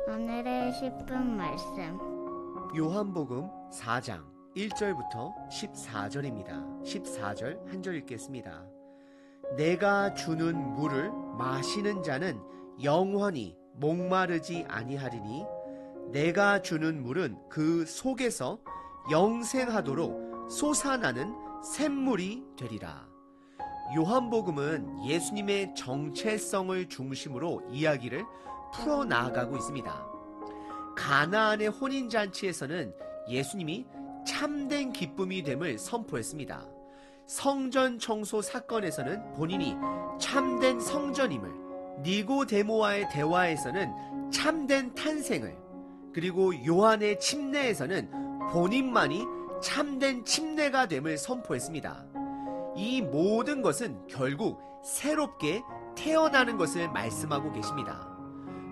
오늘의 10분 말씀. 요한복음 4장 1절부터 14절입니다. 14절 한 절 읽겠습니다. 내가 주는 물을 마시는 자는 영원히 목마르지 아니하리니 내가 주는 물은 그 속에서 영생하도록 솟아나는 샘물이 되리라. 요한복음은 예수님의 정체성을 중심으로 이야기를 풀어나가고 있습니다. 가나안의 혼인잔치에서는 예수님이 참된 기쁨이 됨을 선포했습니다. 성전 청소 사건에서는 본인이 참된 성전임을, 니고데모와의 대화에서는 참된 탄생을, 그리고 요한의 침례에서는 본인만이 참된 침례가 됨을 선포했습니다. 이 모든 것은 결국 새롭게 태어나는 것을 말씀하고 계십니다.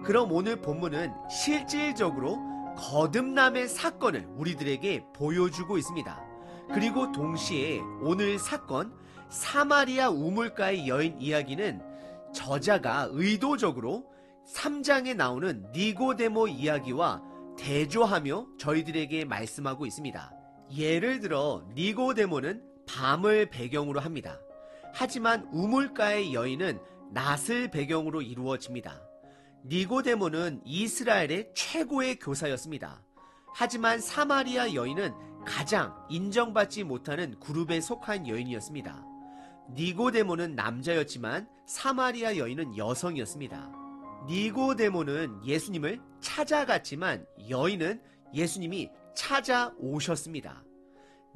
그럼 오늘 본문은 실질적으로 거듭남의 사건을 우리들에게 보여주고 있습니다. 그리고 동시에 오늘 사건 사마리아 우물가의 여인 이야기는 저자가 의도적으로 3장에 나오는 니고데모 이야기와 대조하며 저희들에게 말씀하고 있습니다. 예를 들어 니고데모는 밤을 배경으로 합니다. 하지만 우물가의 여인은 낮을 배경으로 이루어집니다. 니고데모는 이스라엘의 최고의 교사였습니다. 하지만 사마리아 여인은 가장 인정받지 못하는 그룹에 속한 여인이었습니다. 니고데모는 남자였지만 사마리아 여인은 여성이었습니다. 니고데모는 예수님을 찾아갔지만 여인은 예수님이 찾아오셨습니다.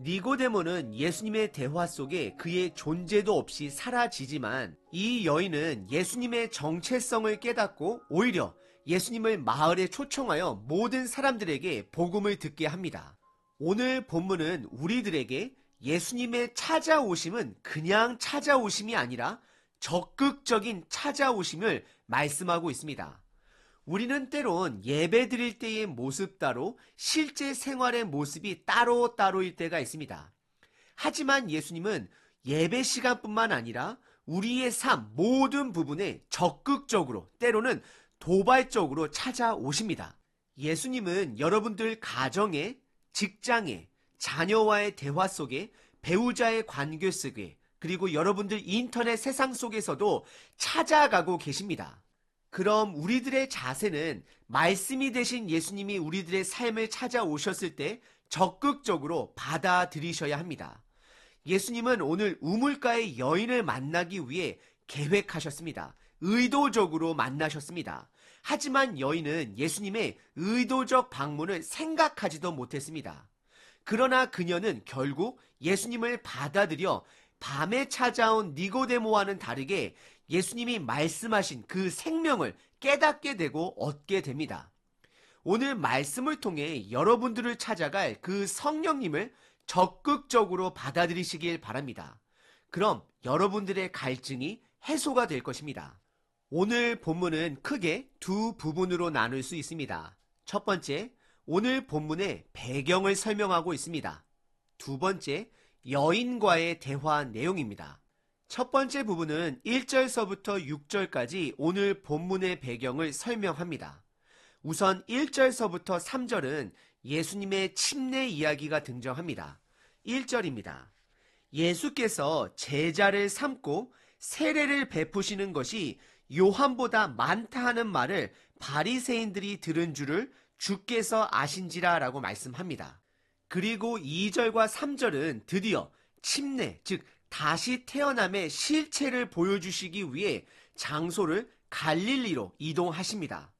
니고데모는 예수님의 대화 속에 그의 존재도 없이 사라지지만 이 여인은 예수님의 정체성을 깨닫고 오히려 예수님을 마을에 초청하여 모든 사람들에게 복음을 듣게 합니다. 오늘 본문은 우리들에게 예수님의 찾아오심은 그냥 찾아오심이 아니라 적극적인 찾아오심을 말씀하고 있습니다. 우리는 때론 예배 드릴 때의 모습 따로 실제 생활의 모습이 따로따로일 때가 있습니다. 하지만 예수님은 예배 시간뿐만 아니라 우리의 삶 모든 부분에 적극적으로 때로는 도발적으로 찾아오십니다. 예수님은 여러분들 가정에, 직장에, 자녀와의 대화 속에, 배우자의 관계 속에, 그리고 여러분들 인터넷 세상 속에서도 찾아가고 계십니다. 그럼 우리들의 자세는 말씀이 되신 예수님이 우리들의 삶을 찾아오셨을 때 적극적으로 받아들이셔야 합니다. 예수님은 오늘 우물가의 여인을 만나기 위해 계획하셨습니다. 의도적으로 만나셨습니다. 하지만 여인은 예수님의 의도적 방문을 생각하지도 못했습니다. 그러나 그녀는 결국 예수님을 받아들여 밤에 찾아온 니고데모와는 다르게 예수님이 말씀하신 그 생명을 깨닫게 되고 얻게 됩니다. 오늘 말씀을 통해 여러분들을 찾아갈 그 성령님을 적극적으로 받아들이시길 바랍니다. 그럼 여러분들의 갈증이 해소가 될 것입니다. 오늘 본문은 크게 두 부분으로 나눌 수 있습니다. 첫 번째, 오늘 본문의 배경을 설명하고 있습니다. 두 번째, 여인과의 대화 내용입니다. 첫 번째 부분은 1절서부터 6절까지 오늘 본문의 배경을 설명합니다. 우선 1절서부터 3절은 예수님의 침례 이야기가 등장합니다. 1절입니다. 예수께서 제자를 삼고 세례를 베푸시는 것이 요한보다 많다 하는 말을 바리새인들이 들은 줄을 주께서 아신지라 라고 말씀합니다. 그리고 2절과 3절은 드디어 침례, 즉 다시 태어남의 실체를 보여주시기 위해 장소를 갈릴리로 이동하십니다.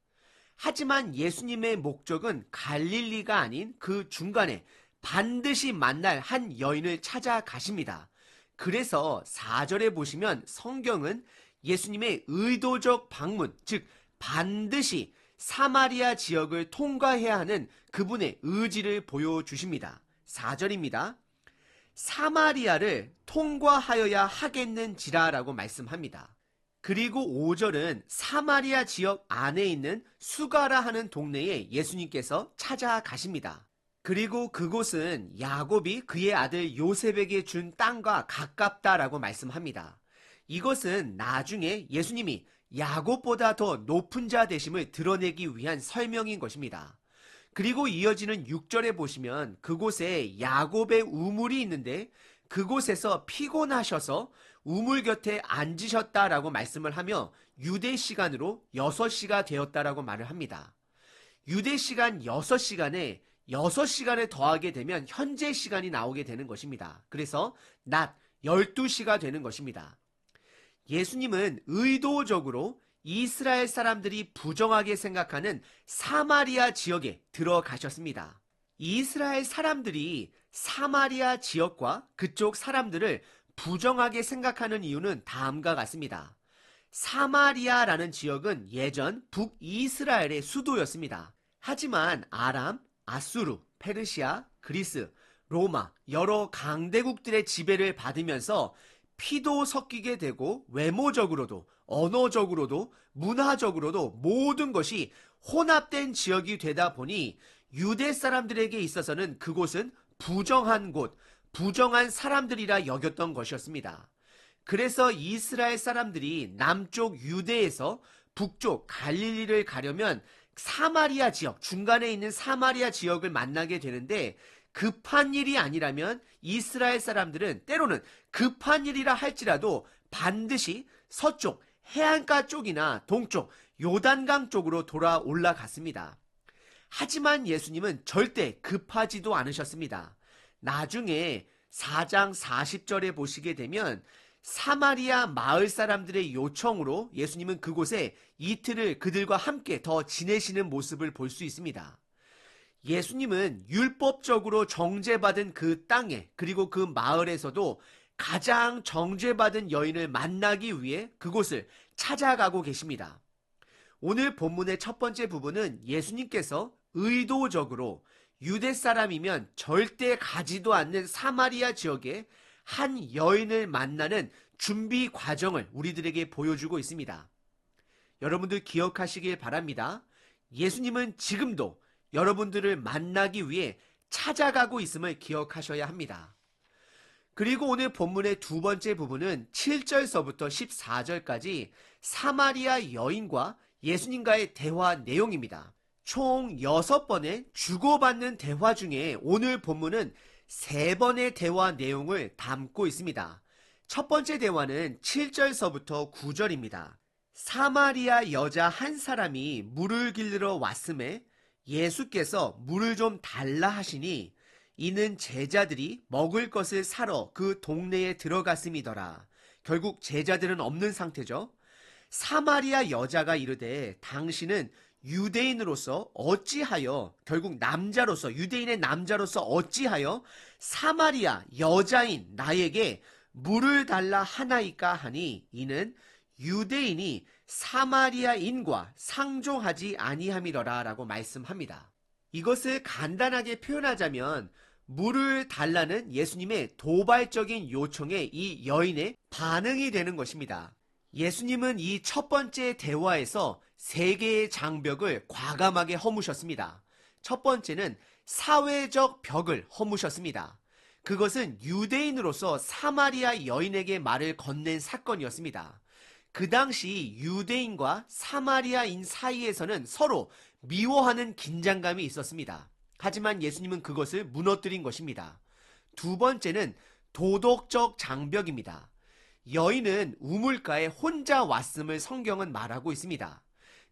하지만 예수님의 목적은 갈릴리가 아닌 그 중간에 반드시 만날 한 여인을 찾아가십니다. 그래서 4절에 보시면 성경은 예수님의 의도적 방문, 즉 반드시 사마리아 지역을 통과해야 하는 그분의 의지를 보여주십니다. 4절입니다. 사마리아를 통과하여야 하겠는지라 라고 말씀합니다. 그리고 5절은 사마리아 지역 안에 있는 수가라 하는 동네에 예수님께서 찾아가십니다. 그리고 그곳은 야곱이 그의 아들 요셉에게 준 땅과 가깝다라고 말씀합니다. 이것은 나중에 예수님이 야곱보다 더 높은 자 되심을 드러내기 위한 설명인 것입니다. 그리고 이어지는 6절에 보시면 그곳에 야곱의 우물이 있는데 그곳에서 피곤하셔서 우물 곁에 앉으셨다라고 말씀을 하며 유대 시간으로 6시가 되었다라고 말을 합니다. 유대 시간 6시간에 6시간을 더하게 되면 현재 시간이 나오게 되는 것입니다. 그래서 낮 12시가 되는 것입니다. 예수님은 의도적으로 이스라엘 사람들이 부정하게 생각하는 사마리아 지역에 들어가셨습니다. 이스라엘 사람들이 사마리아 지역과 그쪽 사람들을 부정하게 생각하는 이유는 다음과 같습니다. 사마리아라는 지역은 예전 북이스라엘의 수도였습니다. 하지만 아람, 아수르, 페르시아, 그리스, 로마 여러 강대국들의 지배를 받으면서 피도 섞이게 되고 외모적으로도 언어적으로도 문화적으로도 모든 것이 혼합된 지역이 되다 보니 유대 사람들에게 있어서는 그곳은 부정한 곳, 부정한 사람들이라 여겼던 것이었습니다. 그래서 이스라엘 사람들이 남쪽 유대에서 북쪽 갈릴리를 가려면 사마리아 지역, 중간에 있는 사마리아 지역을 만나게 되는데 급한 일이 아니라면 이스라엘 사람들은 때로는 급한 일이라 할지라도 반드시 서쪽 해안가 쪽이나 동쪽 요단강 쪽으로 돌아 올라갔습니다. 하지만 예수님은 절대 급하지도 않으셨습니다. 나중에 4장 40절에 보시게 되면 사마리아 마을 사람들의 요청으로 예수님은 그곳에 이틀을 그들과 함께 더 지내시는 모습을 볼 수 있습니다. 예수님은 율법적으로 정죄받은 그 땅에 그리고 그 마을에서도 가장 정죄받은 여인을 만나기 위해 그곳을 찾아가고 계십니다. 오늘 본문의 첫 번째 부분은 예수님께서 의도적으로 유대 사람이면 절대 가지도 않는 사마리아 지역에 한 여인을 만나는 준비 과정을 우리들에게 보여주고 있습니다. 여러분들 기억하시길 바랍니다. 예수님은 지금도 여러분들을 만나기 위해 찾아가고 있음을 기억하셔야 합니다. 그리고 오늘 본문의 두 번째 부분은 7절서부터 14절까지 사마리아 여인과 예수님과의 대화 내용입니다. 총 6번의 주고받는 대화 중에 오늘 본문은 3번의 대화 내용을 담고 있습니다. 첫 번째 대화는 7절서부터 9절입니다. 사마리아 여자 한 사람이 물을 길르러 왔음에 예수께서 물을 좀 달라 하시니 이는 제자들이 먹을 것을 사러 그 동네에 들어갔음이더라. 결국 제자들은 없는 상태죠. 사마리아 여자가 이르되 당신은 유대인으로서 어찌하여 결국 남자로서 유대인의 남자로서 어찌하여 사마리아 여자인 나에게 물을 달라 하나이까 하니 이는 유대인이 사마리아인과 상종하지 아니함이더라 라고 말씀합니다. 이것을 간단하게 표현하자면 물을 달라는 예수님의 도발적인 요청에 이 여인의 반응이 되는 것입니다. 예수님은 이 첫 번째 대화에서 3개의 장벽을 과감하게 허무셨습니다. 첫 번째는 사회적 벽을 허무셨습니다. 그것은 유대인으로서 사마리아 여인에게 말을 건넨 사건이었습니다. 그 당시 유대인과 사마리아인 사이에서는 서로 미워하는 긴장감이 있었습니다. 하지만 예수님은 그것을 무너뜨린 것입니다. 두 번째는 도덕적 장벽입니다. 여인은 우물가에 혼자 왔음을 성경은 말하고 있습니다.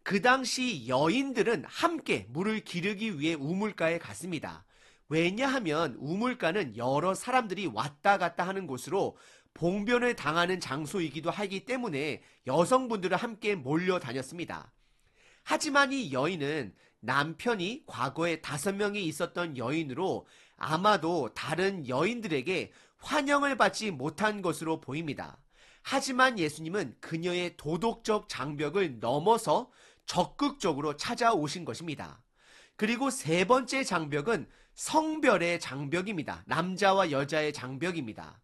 그 당시 여인들은 함께 물을 기르기 위해 우물가에 갔습니다. 왜냐하면 우물가는 여러 사람들이 왔다 갔다 하는 곳으로 봉변을 당하는 장소이기도 하기 때문에 여성분들은 함께 몰려다녔습니다. 하지만 이 여인은 남편이 과거에 5명이 있었던 여인으로 아마도 다른 여인들에게 환영을 받지 못한 것으로 보입니다. 하지만 예수님은 그녀의 도덕적 장벽을 넘어서 적극적으로 찾아오신 것입니다. 그리고 세 번째 장벽은 성별의 장벽입니다. 남자와 여자의 장벽입니다.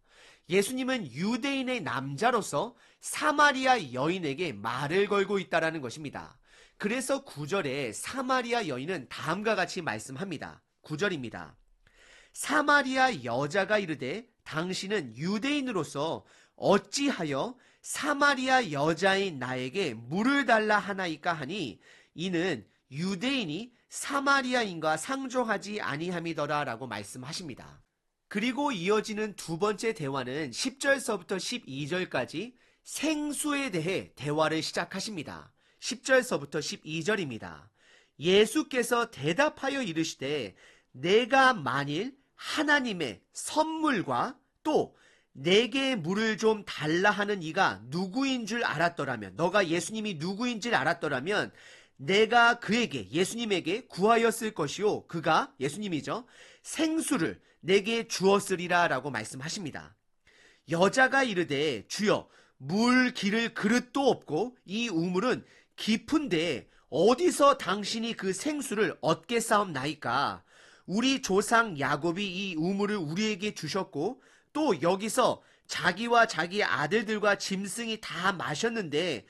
예수님은 유대인의 남자로서 사마리아 여인에게 말을 걸고 있다는 것입니다. 그래서 9절에 사마리아 여인은 다음과 같이 말씀합니다. 9절입니다. 사마리아 여자가 이르되 당신은 유대인으로서 어찌하여 사마리아 여자인 나에게 물을 달라 하나이까 하니 이는 유대인이 사마리아인과 상종하지 아니함이더라 라고 말씀하십니다. 그리고 이어지는 두 번째 대화는 10절서부터 12절까지 생수에 대해 대화를 시작하십니다. 10절서부터 12절입니다. 예수께서 대답하여 이르시되 내가 만일 하나님의 선물과 또 내게 물을 좀 달라 하는 이가 누구인 줄 알았더라면, 너가 예수님이 누구인 줄 알았더라면 내가 그에게, 예수님에게 구하였을 것이요 그가, 예수님이죠, 생수를 내게 주었으리라 라고 말씀하십니다. 여자가 이르되 주여 물 기를 그릇도 없고 이 우물은 깊은데 어디서 당신이 그 생수를 얻겠사옵나이까? 우리 조상 야곱이 이 우물을 우리에게 주셨고 또 여기서 자기와 자기 아들들과 짐승이 다 마셨는데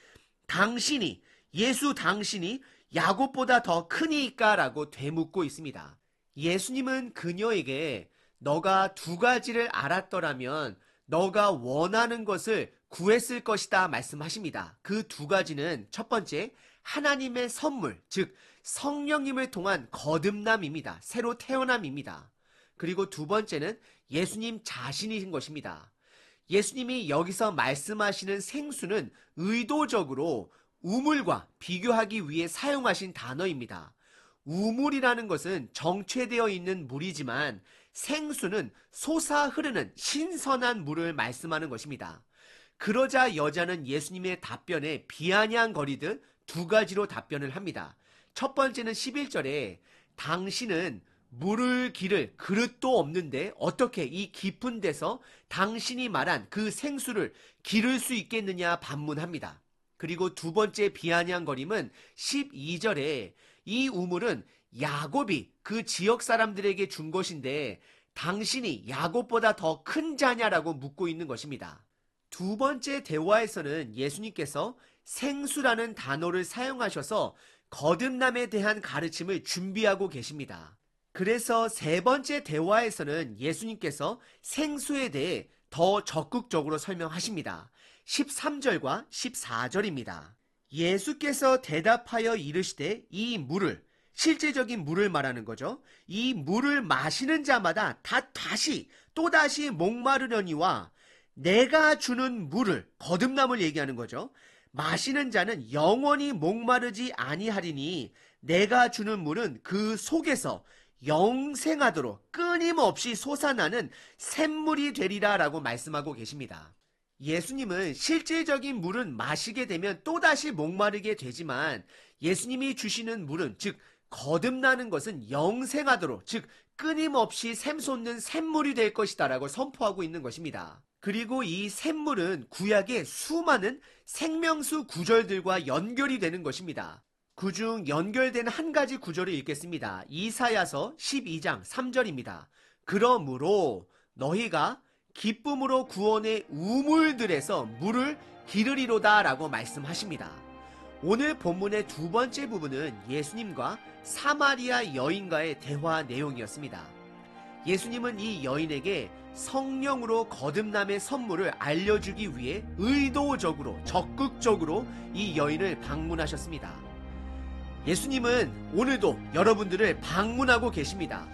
당신이, 예수 당신이 야곱보다 더 크니까? 라고 되묻고 있습니다. 예수님은 그녀에게 너가 두 가지를 알았더라면 너가 원하는 것을 구했을 것이다 말씀하십니다. 그 두 가지는 첫 번째, 하나님의 선물, 즉 성령님을 통한 거듭남입니다. 새로 태어남입니다. 그리고 두 번째는 예수님 자신이신 것입니다. 예수님이 여기서 말씀하시는 생수는 의도적으로 우물과 비교하기 위해 사용하신 단어입니다. 우물이라는 것은 정체되어 있는 물이지만 생수는 솟아 흐르는 신선한 물을 말씀하는 것입니다. 그러자 여자는 예수님의 답변에 비아냥거리듯 두 가지로 답변을 합니다. 첫 번째는 11절에 당신은 물을 기를 그릇도 없는데 어떻게 이 깊은 데서 당신이 말한 그 생수를 기를 수 있겠느냐 반문합니다. 그리고 두 번째 비아냥거림은 12절에 이 우물은 야곱이 그 지역 사람들에게 준 것인데 당신이 야곱보다 더 큰 자냐라고 묻고 있는 것입니다. 두 번째 대화에서는 예수님께서 생수라는 단어를 사용하셔서 거듭남에 대한 가르침을 준비하고 계십니다. 그래서 세 번째 대화에서는 예수님께서 생수에 대해 더 적극적으로 설명하십니다. 13절과 14절입니다. 예수께서 대답하여 이르시되 이 물을, 실제적인 물을 말하는 거죠. 이 물을 마시는 자마다 다시 또다시 목마르려니와 내가 주는 물을, 거듭남을 얘기하는 거죠. 마시는 자는 영원히 목마르지 아니하리니 내가 주는 물은 그 속에서 영생하도록 끊임없이 솟아나는 샘물이 되리라 라고 말씀하고 계십니다. 예수님은 실질적인 물은 마시게 되면 또다시 목마르게 되지만 예수님이 주시는 물은, 즉 거듭나는 것은 영생하도록, 즉 끊임없이 샘솟는 샘물이 될 것이다 라고 선포하고 있는 것입니다. 그리고 이 샘물은 구약의 수많은 생명수 구절들과 연결이 되는 것입니다. 그중 연결된 한 가지 구절을 읽겠습니다. 이사야서 12장 3절입니다. 그러므로 너희가 기쁨으로 구원의 우물들에서 물을 기르리로다 라고 말씀하십니다. 오늘 본문의 두 번째 부분은 예수님과 사마리아 여인과의 대화 내용이었습니다. 예수님은 이 여인에게 성령으로 거듭남의 선물을 알려주기 위해 의도적으로, 적극적으로 이 여인을 방문하셨습니다. 예수님은 오늘도 여러분들을 방문하고 계십니다.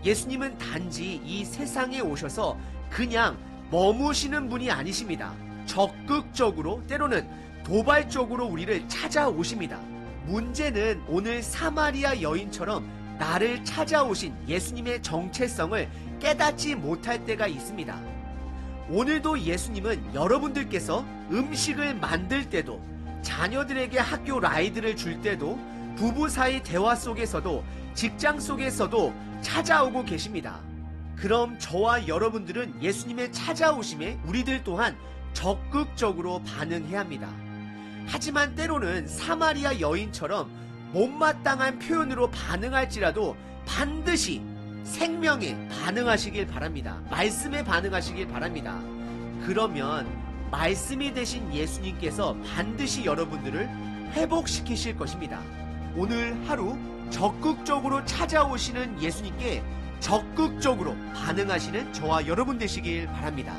예수님은 단지 이 세상에 오셔서 그냥 머무시는 분이 아니십니다. 적극적으로, 때로는 도발적으로 우리를 찾아오십니다. 문제는 오늘 사마리아 여인처럼 나를 찾아오신 예수님의 정체성을 깨닫지 못할 때가 있습니다. 오늘도 예수님은 여러분들께서 음식을 만들 때도, 자녀들에게 학교 라이드를 줄 때도, 부부 사이 대화 속에서도, 직장 속에서도 찾아오고 계십니다. 그럼 저와 여러분들은 예수님의 찾아오심에 우리들 또한 적극적으로 반응해야 합니다. 하지만 때로는 사마리아 여인처럼 못마땅한 표현으로 반응할지라도 반드시 생명에 반응하시길 바랍니다. 말씀에 반응하시길 바랍니다. 그러면 말씀이 되신 예수님께서 반드시 여러분들을 회복시키실 것입니다. 오늘 하루 적극적으로 찾아오시는 예수님께 적극적으로 반응하시는 저와 여러분 되시길 바랍니다.